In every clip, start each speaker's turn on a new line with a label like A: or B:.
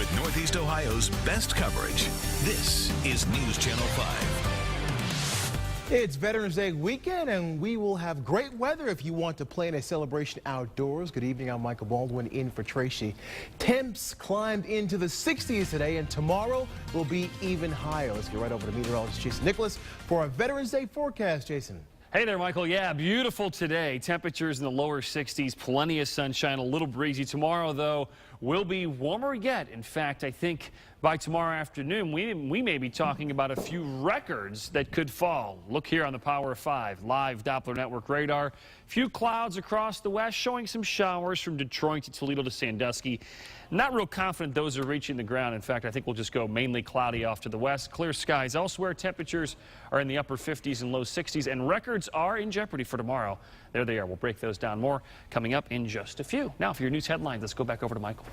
A: with Northeast Ohio's best coverage. This is News Channel 5.
B: It's Veterans Day weekend, and we will have great weather if you want to plan a celebration outdoors. Good evening, I'm Michael Baldwin in for Tracy. Temps climbed into the 60s today, and tomorrow will be even higher. Let's get right over to meteorologist Jason Nicholas for our Veterans Day forecast. Jason.
C: Hey there, Michael. Yeah, beautiful today. Temperatures in the lower 60s, plenty of sunshine, a little breezy. Tomorrow, though, will be warmer yet. In fact, I think by tomorrow afternoon, we may be talking about a few records that could fall. Look here on the Power 5 live Doppler network radar. Few clouds across the west showing some showers from Detroit to Toledo to Sandusky. Not real confident those are reaching the ground. In fact, I think we'll just go mainly cloudy off to the west. Clear skies elsewhere. Temperatures are in the upper 50s and low 60s, and records are in jeopardy for tomorrow. There they are. We'll break those down more coming up in just a few. Now, for your news headlines, let's go back over to Michael.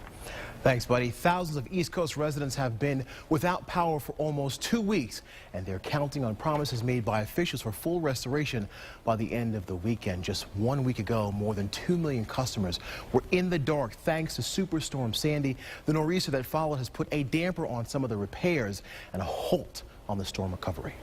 B: Thanks, buddy. Thousands of East Coast residents have been without power for almost 2 weeks, and they're counting on promises made by officials for full restoration by the end of the weekend. Just 1 week ago, more than 2 million customers were in the dark thanks to Superstorm Sandy. The nor'easter that followed has put a damper on some of the repairs and a halt on the storm recovery.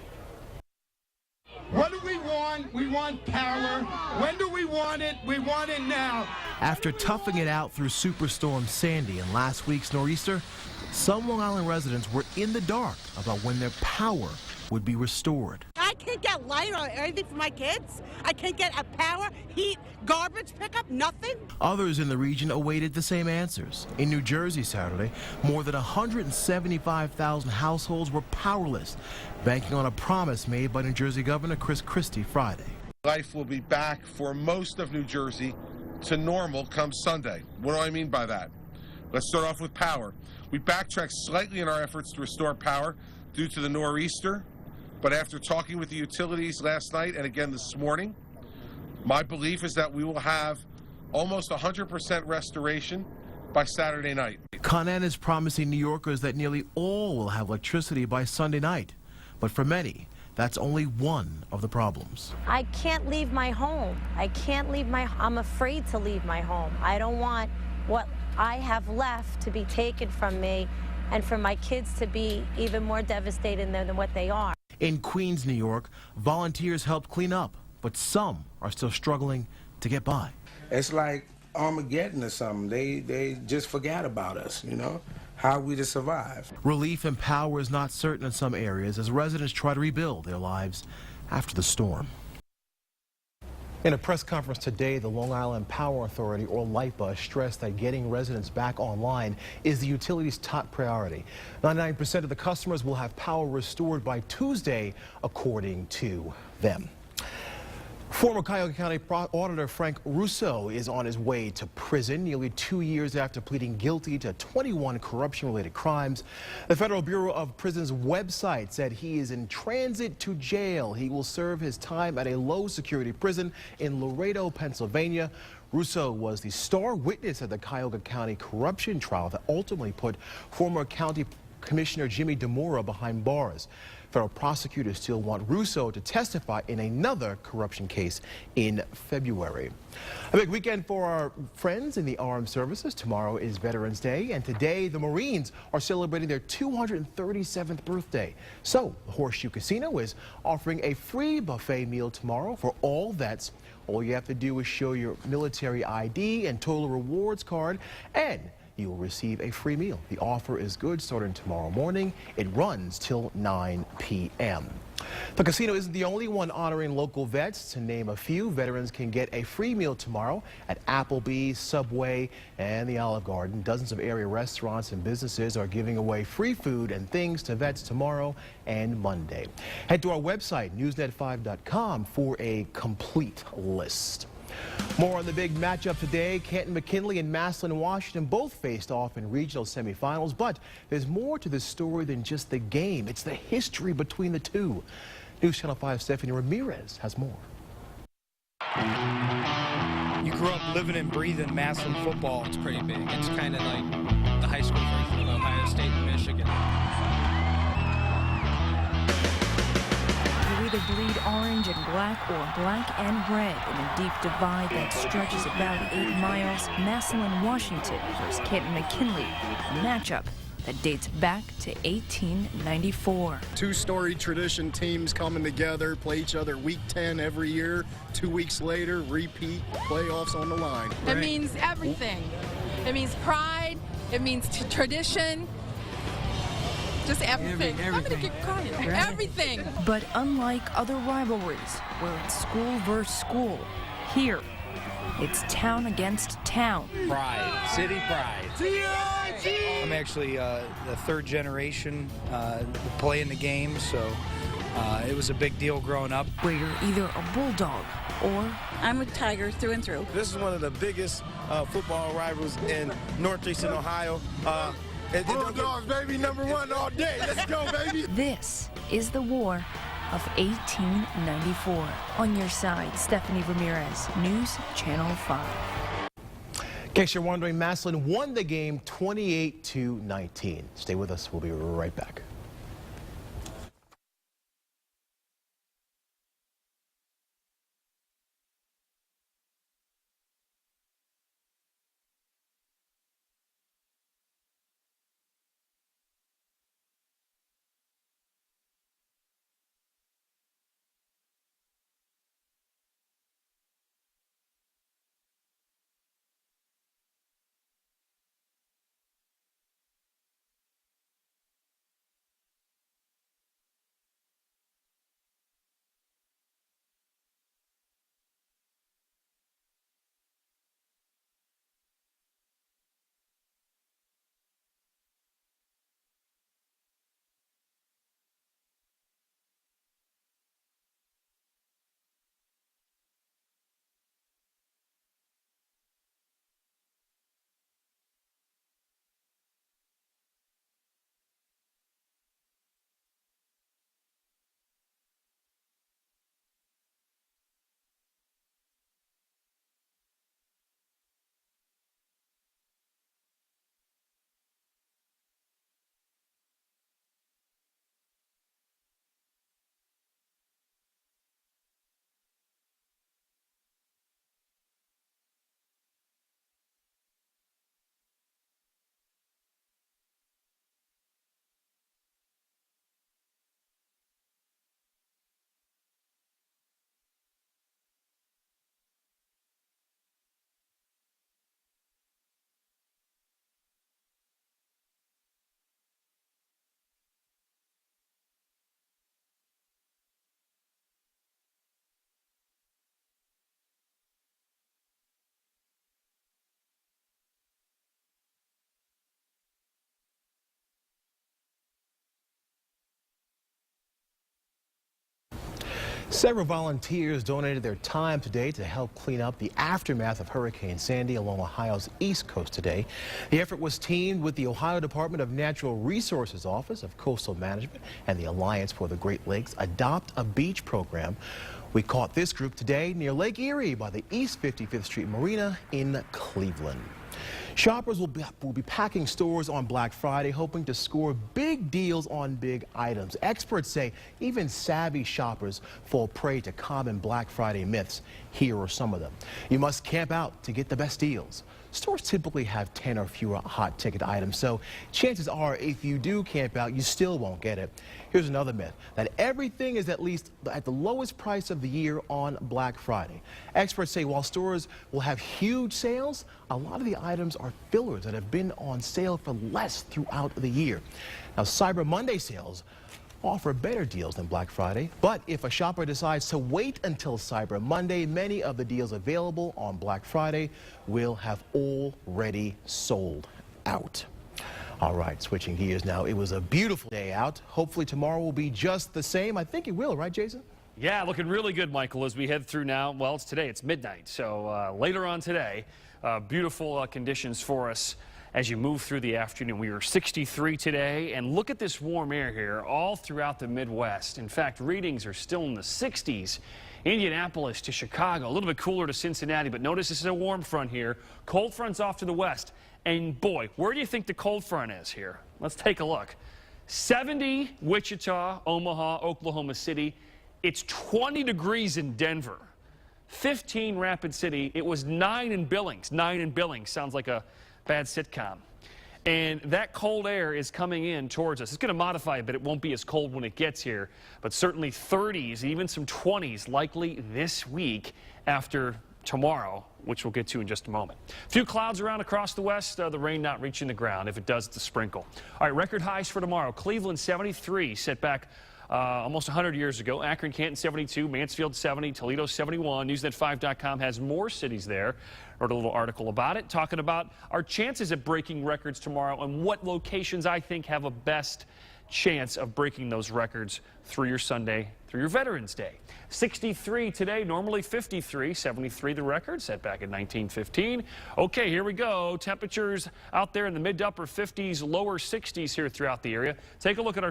D: What do we want? We want power. When do we want it? We want it now.
B: After toughing it out through Superstorm Sandy and last week's nor'easter, some Long Island residents were in the dark about when their power would be restored.
E: I can't get light or anything for my kids. I can't get a power, heat, garbage pickup, nothing.
B: Others in the region awaited the same answers. In New Jersey Saturday, more than 175,000 households were powerless, banking on a promise made by New Jersey Governor Chris Christie Friday.
F: Life will be back for most of New Jersey to normal come Sunday. What do I mean by that? Let's start off with power. We backtracked slightly in our efforts to restore power due to the nor'easter, but after talking with the utilities last night and again this morning, my belief is that we will have almost 100% restoration by Saturday night.
B: Con Ed is promising New Yorkers that nearly all will have electricity by Sunday night, but for many, that's only one of the problems.
G: I can't leave my home. I'm afraid to leave my home. I don't want what I have left to be taken from me and for my kids to be even more devastated than what they are.
B: In Queens, New York, volunteers helped clean up, but some are still struggling to get by.
H: It's like Armageddon or something. They just forgot about us, you know? How are we to survive?
B: Relief and power is not certain in some areas as residents try to rebuild their lives after the storm. In a press conference today, the Long Island Power Authority, or LIPA, stressed that getting residents back online is the utility's top priority. 99% of the customers will have power restored by Tuesday, according to them. Former Cuyahoga County Auditor Frank Russo is on his way to prison nearly 2 years after pleading guilty to 21 corruption-related crimes. The Federal Bureau of Prisons website said he is in transit to jail. He will serve his time at a low-security prison in Laredo, Pennsylvania. Russo was the star witness at the Cuyahoga County corruption trial that ultimately put former County Commissioner Jimmy DeMora behind bars. Federal prosecutors still want Russo to testify in another corruption case in February. A big weekend for our friends in the armed services. Tomorrow is Veterans Day, and today the Marines are celebrating their 237th birthday. So the Horseshoe Casino is offering a free buffet meal tomorrow for all vets. All you have to do is show your military ID and total rewards card, and you will receive a free meal. The offer is good starting tomorrow morning. It runs till 9 p.m. The casino isn't the only one honoring local vets. To name a few, veterans can get a free meal tomorrow at Applebee's, Subway, and the Olive Garden. Dozens of area restaurants and businesses are giving away free food and things to vets tomorrow and Monday. Head to our website, newsnet5.com, for a complete list. More on the big matchup today. Canton-McKinley and Massillon, Washington both faced off in regional semifinals, but there's more to this story than just the game. It's the history between the two. News Channel 5 Stephanie Ramirez has more.
I: You grew up living and breathing Massillon football.
J: It's pretty big. It's kind of like the high school version of Ohio State and Michigan.
K: Either bleed orange and black or black and red in a deep divide that stretches about 8 miles. Massillon, Washington versus Canton-McKinley. A matchup that dates back to 1894.
L: Two-story tradition, teams coming together, play each other week 10 every year. 2 weeks later, repeat, playoffs on the line.
M: It means everything. It means pride. It means tradition. Just everything. I'm going to get quiet. Everything.
K: But unlike other rivalries, where it's school versus school, here, it's town against town.
J: Pride, city pride.
I: I'm actually the third generation playing the game, so it was a big deal growing up.
K: Where you're either a Bulldog or...
N: I'm a Tiger through and through.
O: This is one of the biggest football rivals in Northeastern Ohio. Bulldogs, baby, #1 all day. Let's go, baby.
K: This is the war of 1894. On your side, Stephanie Ramirez, News Channel 5.
B: In case you're wondering, Massillon won the game 28-19. Stay with us. We'll be right back. Several volunteers donated their time today to help clean up the aftermath of Hurricane Sandy along Ohio's east coast today. The effort was teamed with the Ohio Department of Natural Resources Office of Coastal Management and the Alliance for the Great Lakes Adopt a Beach program. We caught this group today near Lake Erie by the East 55th Street Marina in Cleveland. Shoppers will be packing stores on Black Friday, hoping to score big deals on big items. Experts say even savvy shoppers fall prey to common Black Friday myths. Here are some of them. You must camp out to get the best deals. Stores typically have 10 or fewer hot ticket items, so chances are if you do camp out, you still won't get it. Here's another myth, that everything is at least at the lowest price of the year on Black Friday. Experts say while stores will have huge sales, a lot of the items are fillers that have been on sale for less throughout the year. Now, Cyber Monday sales offer better deals than Black Friday, but if a shopper decides to wait until Cyber Monday, many of the deals available on Black Friday will have already sold out. All right, switching gears now. It was a beautiful day out. Hopefully tomorrow will be just the same. I think it will, right, Jason?
C: Yeah, looking really good, Michael, as we head through now. Well, it's today. It's midnight, so later on today, beautiful conditions for us as you move through the afternoon. We were 63 today, and look at this warm air here all throughout the Midwest. In fact, readings are still in the 60s. Indianapolis to Chicago, a little bit cooler to Cincinnati, but notice this is a warm front here. Cold front's off to the west. And boy, where do you think the cold front is here? Let's take a look. 70 Wichita, Omaha, Oklahoma City. It's 20 degrees in Denver. 15 Rapid City. It was 9 in Billings. 9 in Billings. Sounds like a bad sitcom. And that cold air is coming in towards us. It's going to modify a bit. It won't be as cold when it gets here, but certainly 30s, even some 20s likely this week after tomorrow, which we'll get to in just a moment. A few clouds around across the west, the rain not reaching the ground. If it does, it's a sprinkle. All right, record highs for tomorrow. Cleveland 73, set back almost 100 years ago. Akron, Canton 72, Mansfield 70, Toledo 71. Newsnet5.com has more cities there. Wrote a little article about it, talking about our chances of breaking records tomorrow and what locations I think have a best chance of breaking those records through your Sunday, through your Veterans Day. 63 today, normally 53, 73 the record, set back in 1915. Okay, here we go. Temperatures out there in the mid to upper 50s, lower 60s here throughout the area. Take a look at our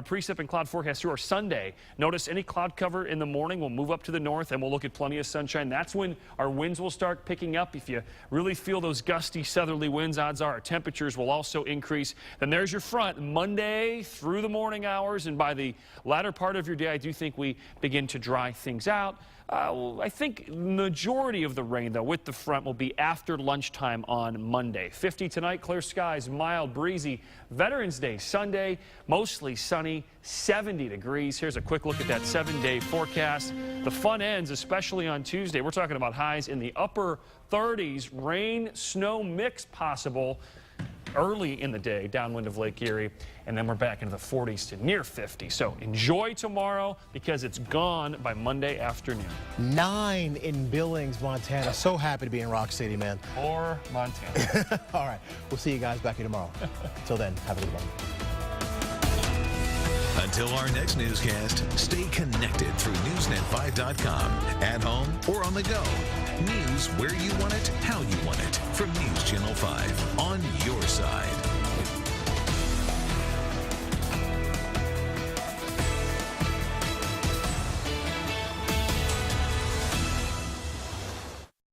C: precip and cloud forecast through our Sunday. Notice any cloud cover in the morning will move up to the north, and we'll look at plenty of sunshine. That's when our winds will start picking up. If you really feel those gusty southerly winds, odds are our temperatures will also increase. Then there's your front, Monday through the morning hours, and by the latter part of your day, I do think we begin to dry things out. I think majority of the rain, though, with the front will be after lunchtime on Monday. 50 tonight, clear skies, mild, breezy. Veterans Day, Sunday, mostly sunny, 70 degrees. Here's a quick look at that 7-day forecast. The fun ends, especially on Tuesday. We're talking about highs in the upper 30s, rain, snow mix possible early in the day downwind of Lake Erie, and then we're back into the 40s to near 50. So enjoy tomorrow because it's gone by Monday afternoon.
B: 9 in Billings, Montana. So happy to be in Rock City, man.
C: Or Montana.
B: All right, we'll see you guys back here tomorrow. Till then, have a good one.
A: Until our next newscast, stay connected through Newsnet5.com, at home or on the go. News where you want it, how you want it, from News Channel 5 on your side.